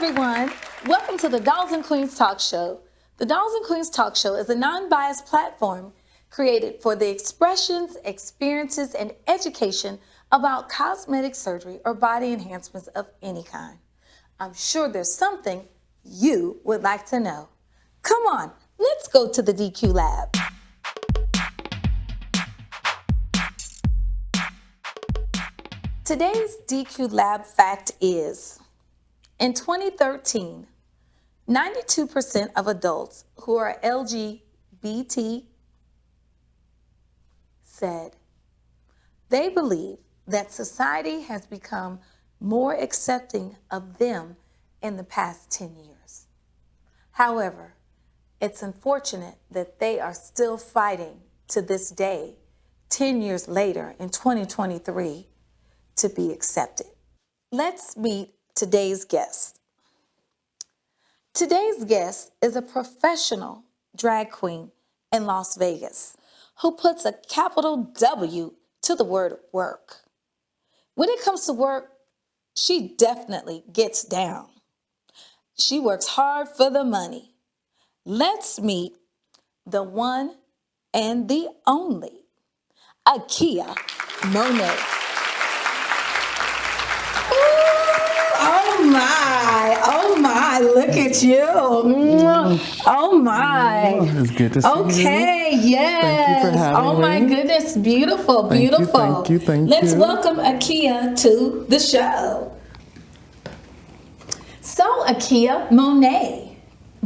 everyone. Welcome to the Dolls and Queens Talk Show. The Dolls and Queens Talk Show is a non-biased platform created for the expressions, experiences, and education about cosmetic surgery or body enhancements of any kind. I'm sure there's something you would like to know. Come on, let's go to the DQ lab. Today's DQ lab fact is, in 2013, 92% of adults who are LGBT said they believe that society has become more accepting of them in the past 10 years. However, it's unfortunate that they are still fighting to this day, 10 years later in 2023, to be accepted. Let's meet today's guest. Today's guest is a professional drag queen in Las Vegas who puts a capital W to the word work. When it comes to work, she definitely gets down. She works hard for the money. Let's meet the one and the only Akiaya Monet. Oh my, look at you. Oh my. It's good to see you. Okay, yes. Thank you for having Oh my me. goodness, beautiful, beautiful. Thank you. Let's welcome Akiaya to the show. So Akiaya Monet,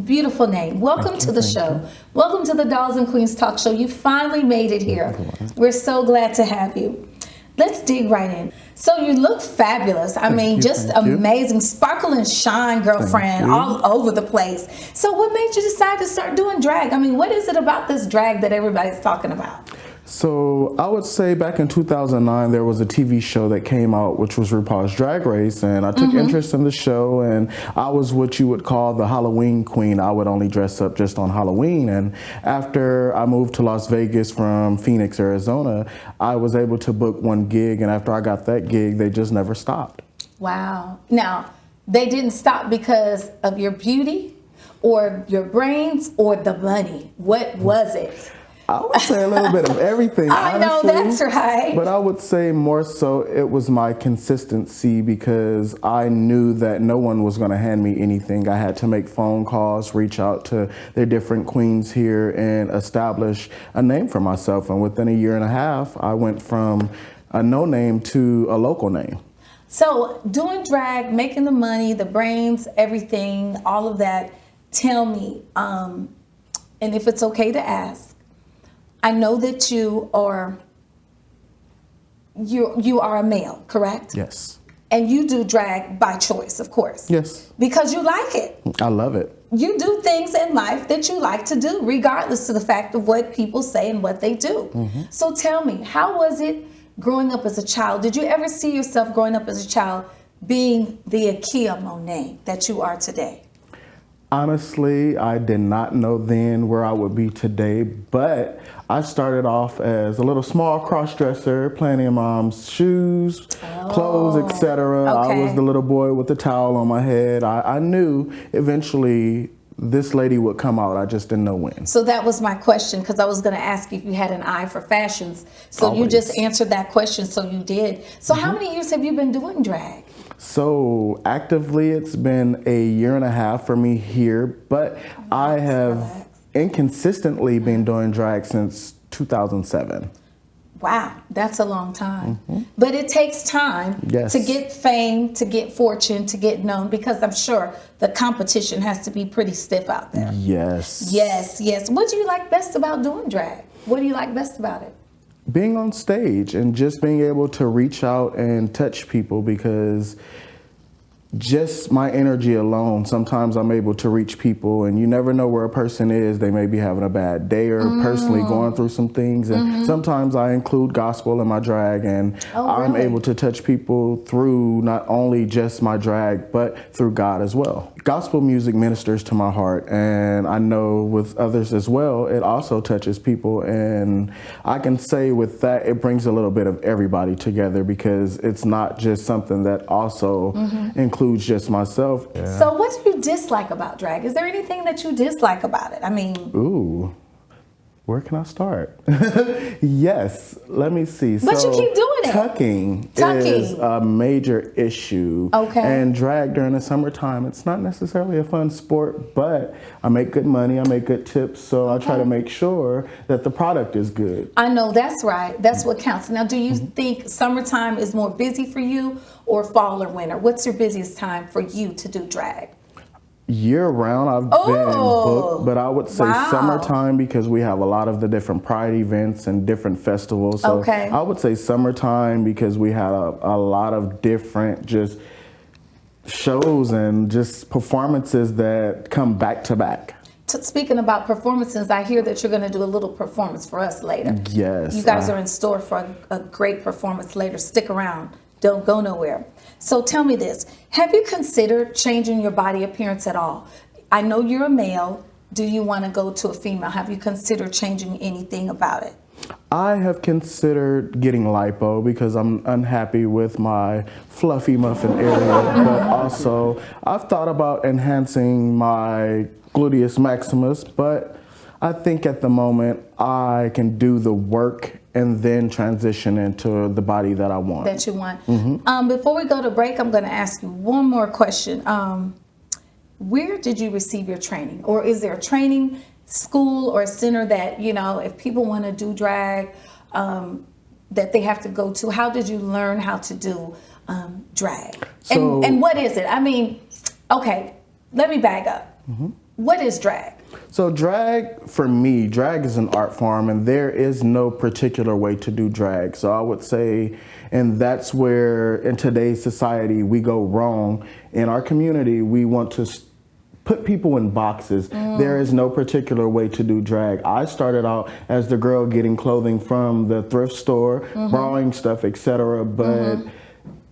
beautiful name. Welcome to the show. Welcome to the Dolls and Queens Talk Show. You finally made it here. We're so glad to have you. Let's dig right in. So you look fabulous. I mean, just amazing. Sparkle and shine, girlfriend, all over the place. So what made you decide to start doing drag? I mean, what is it about this drag that everybody's talking about? So I would say back in 2009, there was a TV show that came out, which was RuPaul's Drag Race. And I took interest in the show, and I was what you would call the Halloween queen. I would only dress up just on Halloween. And after I moved to Las Vegas from Phoenix, Arizona, I was able to book one gig. And after I got that gig, they just never stopped. Wow. Now, they didn't stop because of your beauty or your brains or the money. What was it? I would say a little bit of everything, I know, that's right. But I would say more so it was my consistency, because I knew that no one was going to hand me anything. I had to make phone calls, reach out to the different queens here, and establish a name for myself. And within a year and a half, I went from a no name to a local name. So doing drag, making the money, the brains, everything, all of that, tell me, and if it's okay to ask, I know that you are a male, correct? Yes. And you do drag by choice, of course. Yes. Because you like it. I love it. You do things in life that you like to do, regardless of the fact of what people say and what they do. So tell me, how was it growing up as a child? Did you ever see yourself growing up as a child being the Akiaya Monet that you are today? Honestly, I did not know then where I would be today, but I started off as a little small cross-dresser, playing in mom's shoes, clothes, etc. Okay. I was the little boy with the towel on my head. I knew eventually this lady would come out. I just didn't know when. So that was my question, because I was going to ask you if you had an eye for fashions. So Always. You just answered that question, so you did. So how many years have you been doing drag? So actively, it's been a year and a half for me here, but I have inconsistently been doing drag since 2007. Wow, that's a long time. But it takes time to get fame, to get fortune, to get known, because I'm sure the competition has to be pretty stiff out there. Yes. Yes, yes. What do you like best about doing drag? What do you like best about it? Being on stage and just being able to reach out and touch people, because just my energy alone, sometimes I'm able to reach people, and you never know where a person is. They may be having a bad day or personally going through some things. And sometimes I include gospel in my drag, and I'm able to touch people through not only just my drag, but through God as well. gospel music ministers to my heart, and I know with others as well, it also touches people. And I can say with that, it brings a little bit of everybody together, because it's not just something that also includes just myself. Yeah. So what do you dislike about drag? Is there anything that you dislike about it? I mean, Ooh. Where can I start? Yes, let me see. But you keep doing it. Tucking is a major issue. Okay. And drag during the summertime, it's not necessarily a fun sport, but I make good money, I make good tips, so I try to make sure that the product is good. I know that's right. That's what counts. Now, do you think summertime is more busy for you, or fall or winter? What's your busiest time for you to do drag? Year round, I've been booked, but I would say summertime, because we have a lot of the different pride events and different festivals. So I would say summertime, because we had a lot of different just shows and just performances that come back to back. Speaking about performances, I hear that you're going to do a little performance for us later. Yes. You guys are in store for a great performance later. Stick around. Don't go nowhere. So tell me this. Have you considered changing your body appearance at all? I know you're a male. Do you want to go to a female? Have you considered changing anything about it? I have considered getting lipo, because I'm unhappy with my fluffy muffin area, but also I've thought about enhancing my gluteus maximus, but I think at the moment I can do the work and then transition into the body that I want. That you want. Before we go to break, I'm going to ask you one more question. Where did you receive your training? Or is there a training school or a center that, you know, if people want to do drag, that they have to go to? How did you learn how to do drag? So, and what is it? I mean, okay, let me back up. What is drag? So drag, for me, drag is an art form, and there is no particular way to do drag. So I would say, and that's where in today's society we go wrong. In our community, we want to put people in boxes. There is no particular way to do drag. I started out as the girl getting clothing from the thrift store, borrowing stuff, etc. But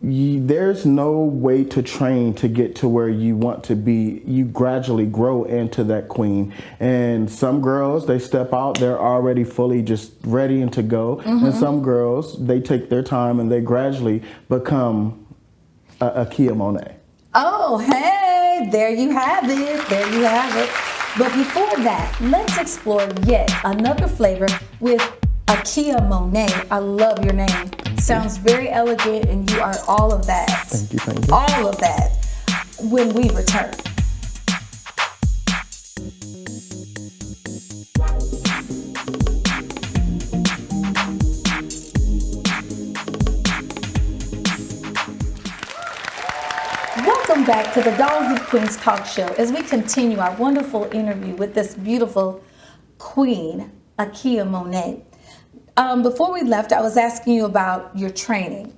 there's no way to train to get to where you want to be. You gradually grow into that queen. And some girls, they step out, they're already fully just ready and to go. And some girls, they take their time and they gradually become a Akiaya Monet. Oh, hey, there you have it. There you have it. But before that, let's explore yet another flavor with Akiaya Monet. I love your name. Sounds very elegant, and you are all of that. Thank you, thank you. All of that when we return. Welcome back to the Dolls of Queens Talk Show as we continue our wonderful interview with this beautiful queen, Akiaya Monet. Before we left, I was asking you about your training.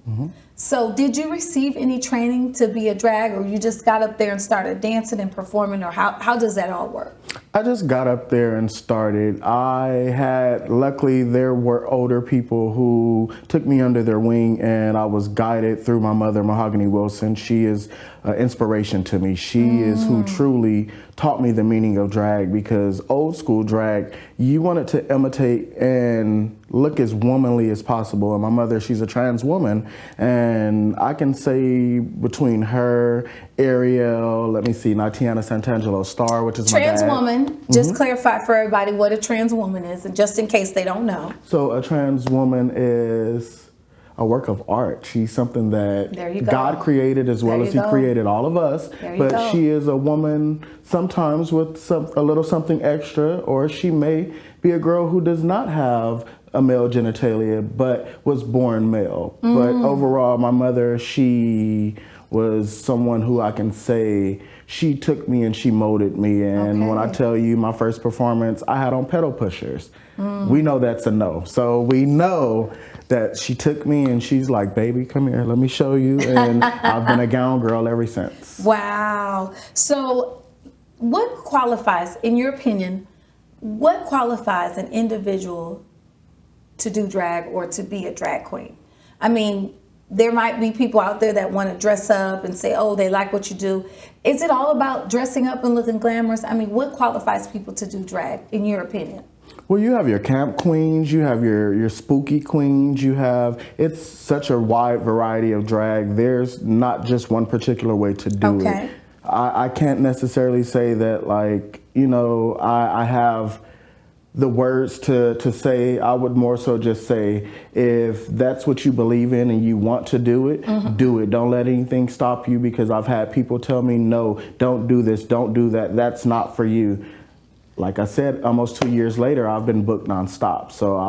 So did you receive any training to be a drag, or you just got up there and started dancing and performing, or how does that all work? I just got up there and started. Luckily there were older people who took me under their wing, and I was guided through my mother, Mahogany Wilson. She is an inspiration to me. She is who truly taught me the meaning of drag, because old school drag, you wanted to imitate and look as womanly as possible. And my mother, she's a trans woman, and I can say between her, Ariel, let me see, Natiana Santangelo Star, which is trans my dad. Woman. Just clarify for everybody what a trans woman is, and just in case they don't know. So a trans woman is a work of art. She's something that God created, as well as He created all of us. But she is a woman sometimes with a little something extra, or she may be a girl who does not have a male genitalia but was born male. But overall, my mother, she was someone who I can say she took me and she molded me. And when I tell you my first performance, I had on pedal pushers. We know that's a no. So we know that she took me and she's like, baby, come here, let me show you. And I've been a gown girl ever since. Wow. So what qualifies, in your opinion, what qualifies an individual to do drag or to be a drag queen? I mean, there might be people out there that want to dress up and say, oh, they like what you do. Is it all about dressing up and looking glamorous? I mean, what qualifies people to do drag, in your opinion? Well, you have your camp queens, you have your spooky queens, it's such a wide variety of drag. There's not just one particular way to do it. I can't necessarily say that, like, you know, I have the words to say. I would more so just say, if that's what you believe in and you want to do it, do it. Don't let anything stop you, because I've had people tell me, no, don't do this, don't do that. That's not for you. Like I said, almost 2 years later, I've been booked nonstop. So I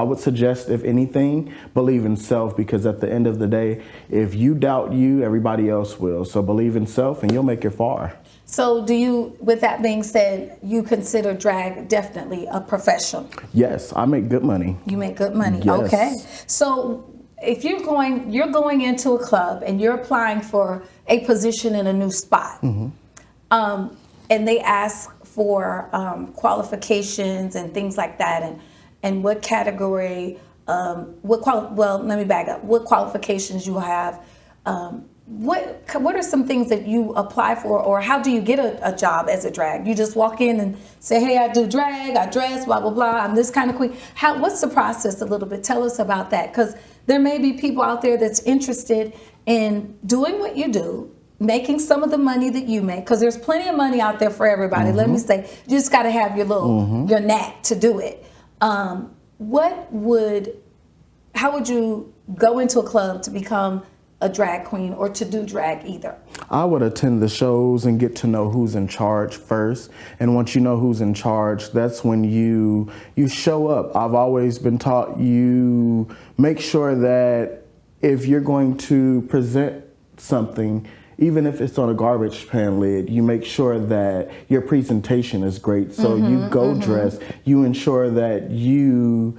would suggest, if anything, believe in self, because at the end of the day, if you doubt you, everybody else will. So believe in self and you'll make it far. So do you, with that being said, you consider drag definitely a profession? Yes, I make good money. You make good money, yes. Okay. So if you're going into a club and you're applying for a position in a new spot, and they ask for qualifications and things like that, and what category, well, let me back up. What qualifications you have? What are some things that you apply for, or how do you get a job as a drag? You just walk in and say, hey, I do drag, I dress, blah, blah, blah, I'm this kind of queen. What's the process a little bit? Tell us about that, because there may be people out there that's interested in doing what you do, making some of the money that you make, because there's plenty of money out there for everybody. Let me say, you just got to have your little your knack to do it. How would you go into a club to become a drag queen, or to do drag either? I would attend the shows and get to know who's in charge first. And once you know who's in charge, that's when you show up. I've always been taught, you make sure that if you're going to present something, even if it's on a garbage pan lid, you make sure that your presentation is great. So you go dressed, you ensure that you,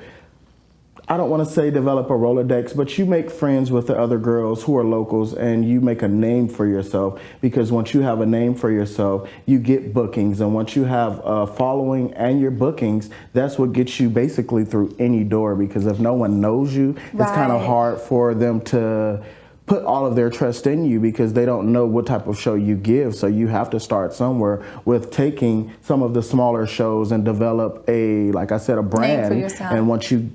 I don't want to say develop a Rolodex, but you make friends with the other girls who are locals, and you make a name for yourself, because once you have a name for yourself, you get bookings. And once you have a following and your bookings, that's what gets you basically through any door, because if no one knows you, it's kind of hard for them to put all of their trust in you, because they don't know what type of show you give. So you have to start somewhere with taking some of the smaller shows and develop like I said, a brand. Name for yourself. And once you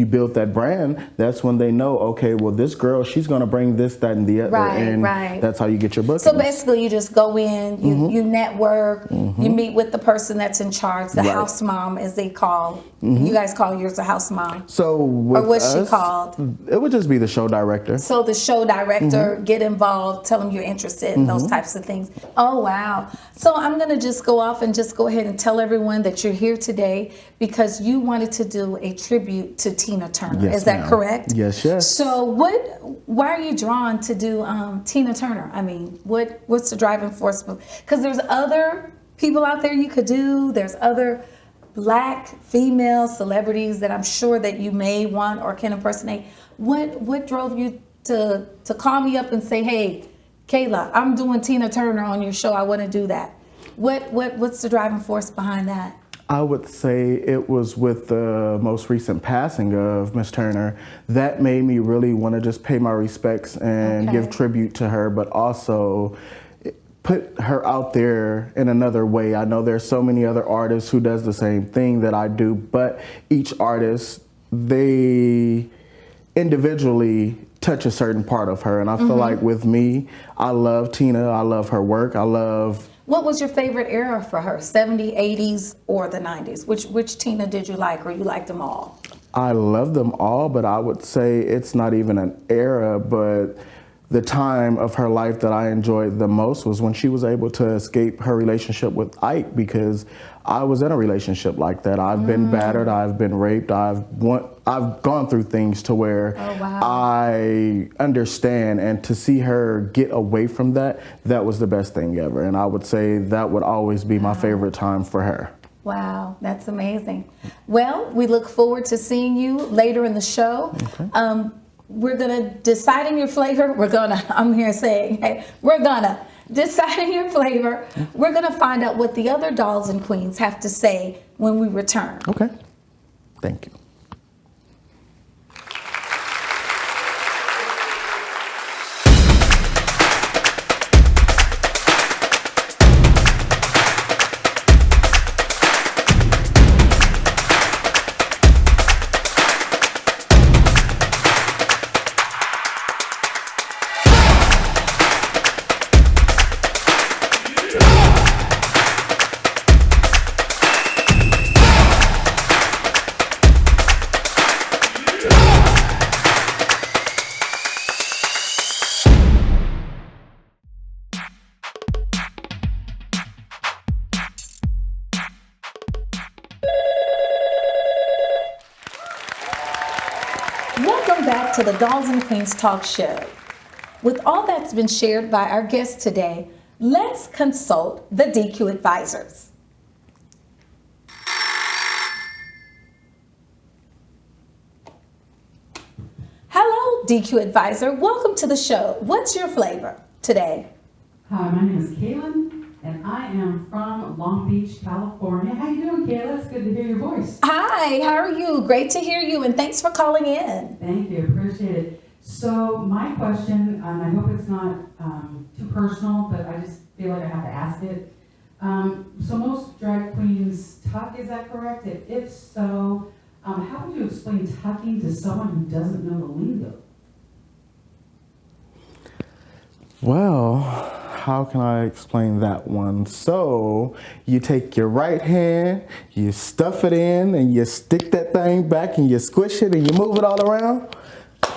build that brand, that's when they know, okay, well, this girl, she's going to bring this, that, and the other. And that's how you get your bookings. So basically, you just go in, you network, you meet with the person that's in charge, the house mom, as they call. You guys call yours a house mom. So or what's she called? It would just be the show director. So the show director, get involved, tell them you're interested in those types of things. Oh, wow. So I'm going to just go off and just go ahead and tell everyone that you're here today because you wanted to do a tribute to Tina Turner. Yes, is that correct? Yes, yes. So why are you drawn to do Tina Turner? I mean, what's the driving force? Because there's other people out there you could do. There's other Black female celebrities that I'm sure that you may want or can impersonate. What drove you to call me up and say, hey, Kayla, I'm doing Tina Turner on your show. I want to do that. What's the driving force behind that? I would say it was with the most recent passing of Miss Turner that made me really want to just pay my respects and give tribute to her, but also put her out there in another way. I know there's so many other artists who does the same thing that I do, but each artist, they individually touch a certain part of her. And I feel like with me, I love Tina, I love her work, What was your favorite era for her, 70s, 80s, or the 90s? Which Tina did you like, or you liked them all? I love them all, but I would say it's not even an era, but the time of her life that I enjoyed the most was when she was able to escape her relationship with Ike, because I was in a relationship like that. I've been battered, I've been raped, I've gone through things to where I understand, and to see her get away from that was the best thing ever. And I would say that would always be my favorite time for her. Wow, that's amazing. Well, we look forward to seeing you later in the show. We're gonna deciding your flavor. I'm here saying, hey, we're gonna deciding your flavor. We're gonna find out what the other dolls and queens have to say when we return. Okay, thank you. to the Dolls and Queens Talk Show. With all that's been shared by our guests today, let's consult the DQ advisors. Hello, DQ advisor. Welcome to the show. What's your flavor today? Hi, my name is Kaylin, and I am from Long Beach, California. How you doing, Kayla? It's good to hear your voice. Hi, how are you? Great to hear you, and thanks for calling in. Thank you, appreciate it. So my question, and I hope it's not too personal, but I just feel like I have to ask it. So most drag queens tuck, is that correct? If so, how would you explain tucking to someone who doesn't know the lingo? Well, how can I explain that one? So you take your right hand, you stuff it in, and you stick that thing back, and you squish it, and you move it all around.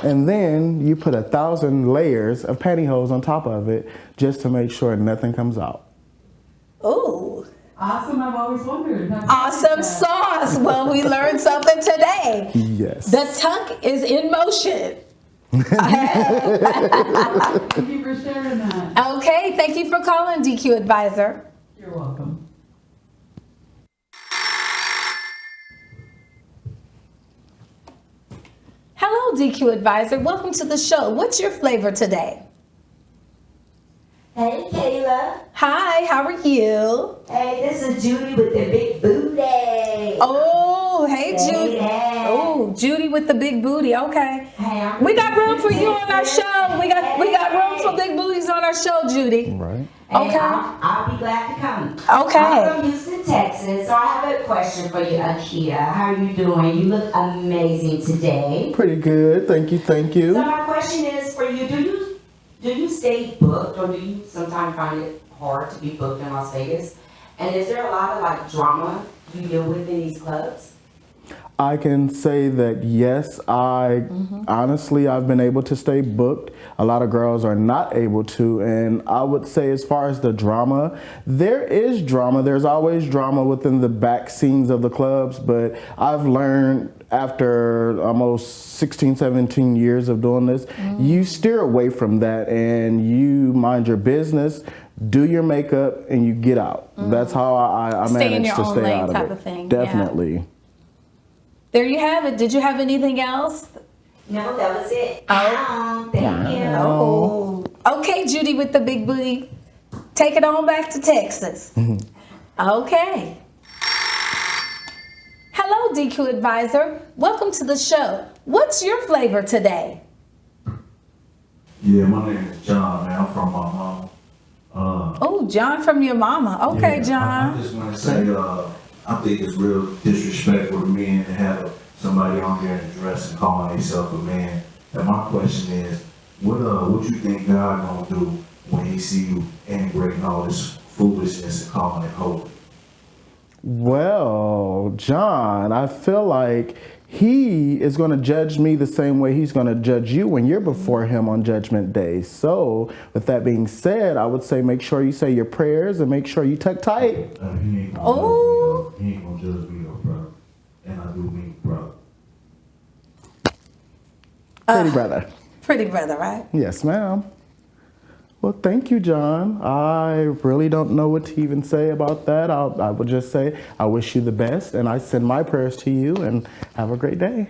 And then you put 1,000 layers of pantyhose on top of it just to make sure nothing comes out. Ooh. Awesome, I've always wondered. Awesome sauce. Well, we learned something today. Yes. The tuck is in motion. Thank you for sharing that. Okay, thank you for calling, DQ advisor. You're welcome. Hello, DQ advisor. Welcome to the show. What's your flavor today? Hey, Kayla. Hi, how are you? Hey, this is Judy with the big booty. Oh, hey, Say Judy. that. Oh, Judy with the big booty. Okay. Hey, I'm We got room for you on our Texas. show. We got room for big booties on our show, Judy. Right. Hey, Okay. I'll be glad to come. Okay. I'm from Houston, Texas, so I have a question for you, Akiaya. How are you doing? You look amazing today. Pretty good. Thank you. Thank So you. my question is for you, do you stay booked, or do you sometimes find it hard to be booked in Las Vegas? And is there a lot of like drama you deal with in these clubs? I can say that yes, honestly, I've been able to stay booked. A lot of girls are not able to. And I would say as far as the drama, there is drama. There's always drama within the back scenes of the clubs. But I've learned after almost 16, 17 years of doing this, you steer away from that and you mind your business, do your makeup, and you get out. That's how I Stay in managed your to own stay lane out of type it. of thing, yeah. Definitely. There you have it. Did you have anything else? No, that was it. Oh. Thank you. Oh. Okay, Judy with the big booty. Take it on back to Texas. Okay. Hello, DQ advisor. Welcome to the show. What's your flavor today? Yeah, my name is John, man. I'm from my mama. Oh, John from your mama. Okay, I John. just want to say, I think it's real disrespectful to men to have somebody on there and dress and calling themselves a man. And my question is, what you think God gonna do when He see you integrating all this foolishness and calling it holy? Well, John, I feel like He is going to judge me the same way He's going to judge you when you're before Him on Judgment Day. So, with that being said, I would say make sure you say your prayers and make sure you tuck tight. He ain't gonna Oh. judge me, though. He ain't gonna judge me, though, brother. And I do mean brother. Pretty brother. Pretty brother, right? Yes, ma'am. Well, thank you, John. I really don't know what to even say about that. I would just say I wish you the best, and I send my prayers to you, and have a great day.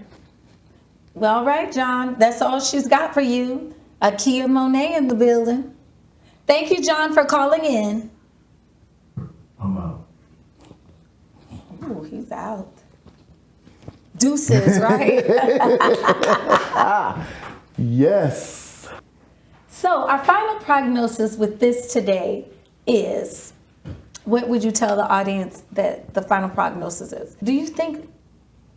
Well, all right, John. That's all she's got for you. Akiaya Monet in the building. Thank you, John, for calling in. I'm out. Ooh, he's out. Deuces, right? Yes. So our final prognosis with this today is, what would you tell the audience that the final prognosis is? Do you think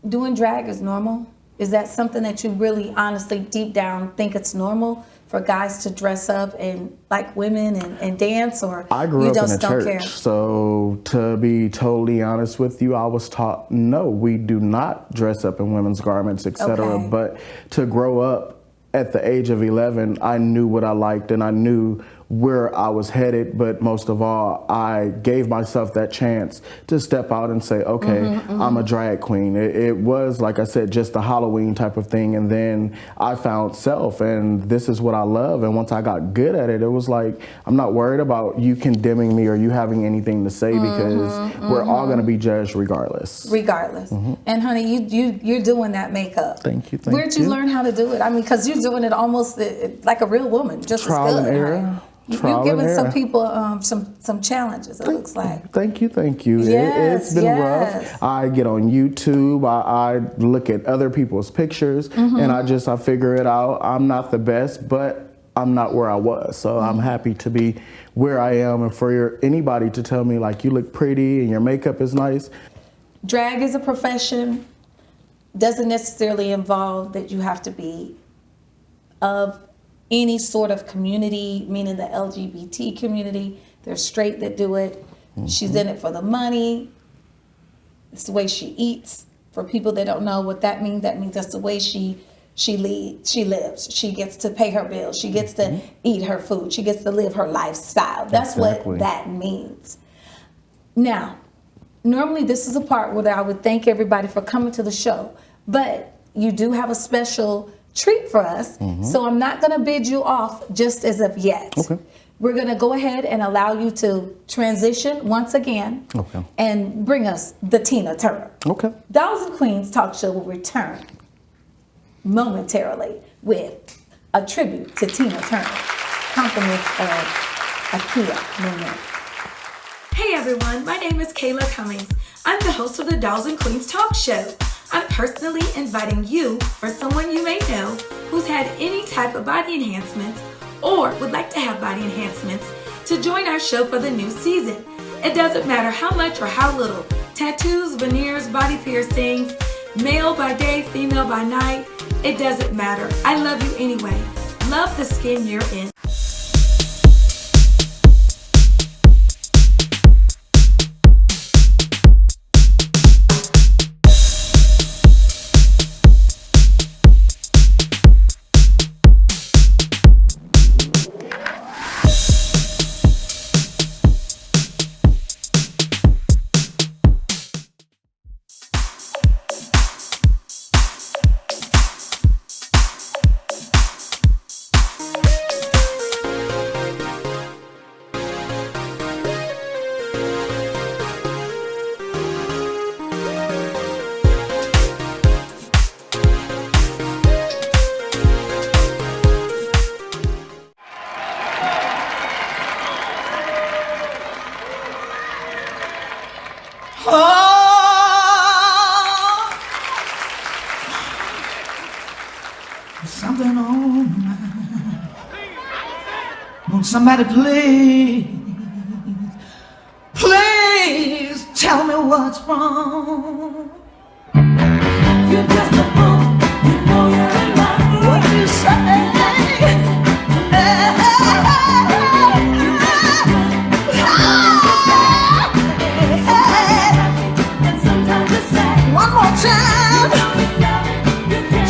doing drag is normal? Is that something that you really honestly deep down think it's normal for guys to dress up and like women and dance, or I grew you up in a just don't care? church, so to be totally honest with you, I was taught no, we do not dress up in women's garments, etc. Okay. But to grow up at the age of 11, I knew what I liked and I knew where I was headed, but most of all, I gave myself that chance to step out and say, okay, I'm a drag queen. It was, like I said, just a Halloween type of thing, and then I found self, and this is what I love. And once I got good at it, it was like, I'm not worried about you condemning me or you having anything to say, because we're all going to be judged regardless. Regardless. And honey, you're doing that makeup. Thank you. Where'd you learn how to do it? I mean, because you're doing it almost like a real woman, just Trial as good. and error. Right? Trial You're giving and some error. people some challenges, it looks like. Thank you. Yes, It's been yes. rough. I get on YouTube, I look at other people's pictures, and I figure it out. I'm not the best, but I'm not where I was. So I'm happy to be where I am, and for anybody to tell me, like, you look pretty and your makeup is nice. Drag is a profession, doesn't necessarily involve that you have to be of any sort of community, meaning the LGBT community. There's straight that do it. She's in it for the money. It's the way she eats. For people that don't know what that means that's the way she lives. She gets to pay her bills. She gets to eat her food. She gets to live her lifestyle. That's Exactly. what that means. Now, normally this is a part where I would thank everybody for coming to the show, but you do have a special treat for us, so I'm not going to bid you off just as of yet. Okay. We're going to go ahead and allow you to transition once again and bring us the Tina Turner. Okay. Dolls and Queens Talk Show will return momentarily with a tribute to Tina Turner. Compliments of Akiaya Monet. Hey everyone, my name is Kayla Cummings. I'm the host of the Dolls and Queens Talk Show. I'm personally inviting you or someone you may know who's had any type of body enhancements or would like to have body enhancements to join our show for the new season. It doesn't matter how much or how little. Tattoos, veneers, body piercings, male by day, female by night, it doesn't matter. I love you anyway. Love the skin you're in. Something on my mind. Won't somebody please tell me what's wrong? You're just a fool, you know you're in love. What you say? And sometimes you say, one more time,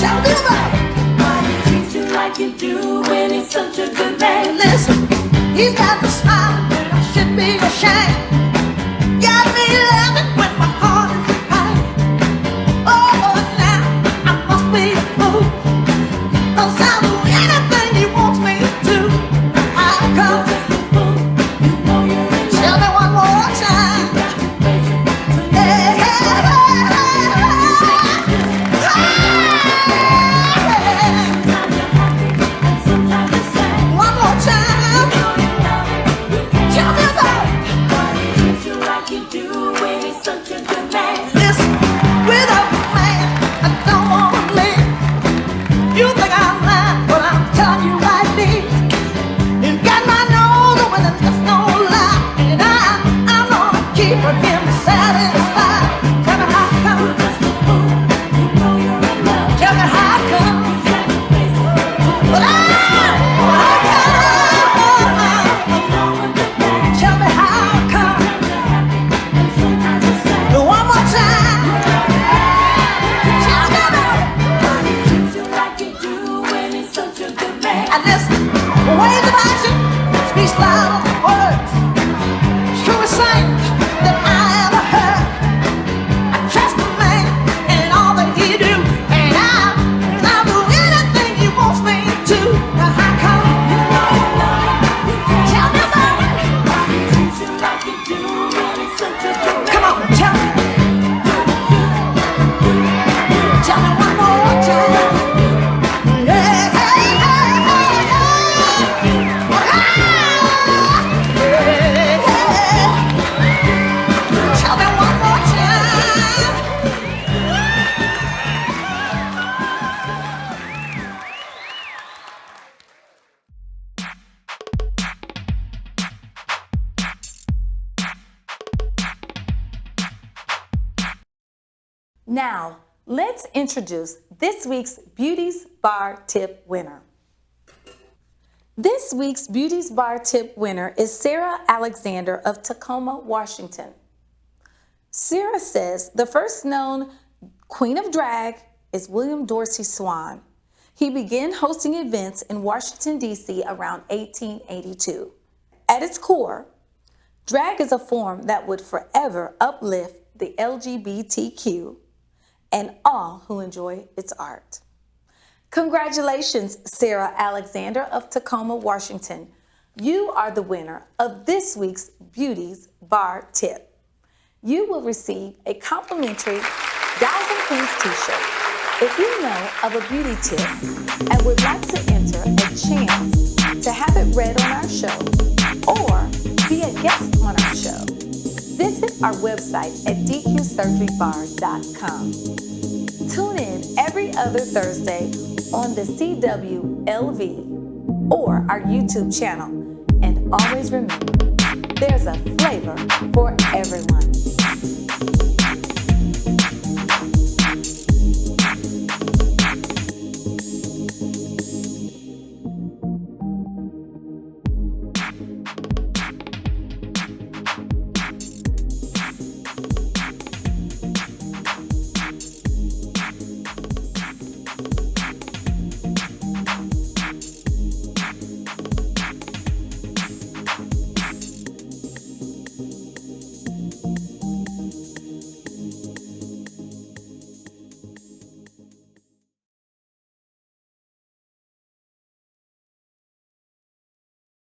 tell me about it. Like you do when he's such a good man. Listen, he's got the smile that I should be ashamed. Got me loving when my heart is behind. Oh, now I must be a fool, 'cause I'll do anything he wants me to do. I'll come. Tell me one more time. Hey, hey, one more time. Tell me about it. Listen, without a man, I don't wanna live. You think I'm lying, but I'm telling you right there. He's got my nose open and there's no lie, and I'm gonna keep him satisfied. Tell me how come? Tell me how come? Tell me how come? One more time. Tell me about it. And listen, ways about you, speak speaks louder than words. Truest thing that I ever heard. I trust a man in all that he do, and I'll do anything he wants me to. Now how come? Tell me about it. Come on, tell me. Tell me one more time. Yeah, hey, hey, hey, hey. Tell me one more time. Now, let's introduce this week's Beauty's Bar Tip winner. This week's Beauty's Bar Tip winner is Sarah Alexander of Tacoma, Washington. Sarah says the first known Queen of Drag is William Dorsey Swann. He began hosting events in Washington, D.C. around 1882. At its core, drag is a form that would forever uplift the LGBTQ and all who enjoy its art. Congratulations, Sarah Alexander of Tacoma, Washington. You are the winner of this week's Beauty's Bar Tip. You will receive a complimentary Gals and Queens t-shirt. If you know of a beauty tip and would like to enter a chance to have it read on our show or be a guest on our show, visit our website at dqsurgerybar.com. Tune in every other Thursday on the CWLV or our YouTube channel. And always remember, there's a flavor for everyone.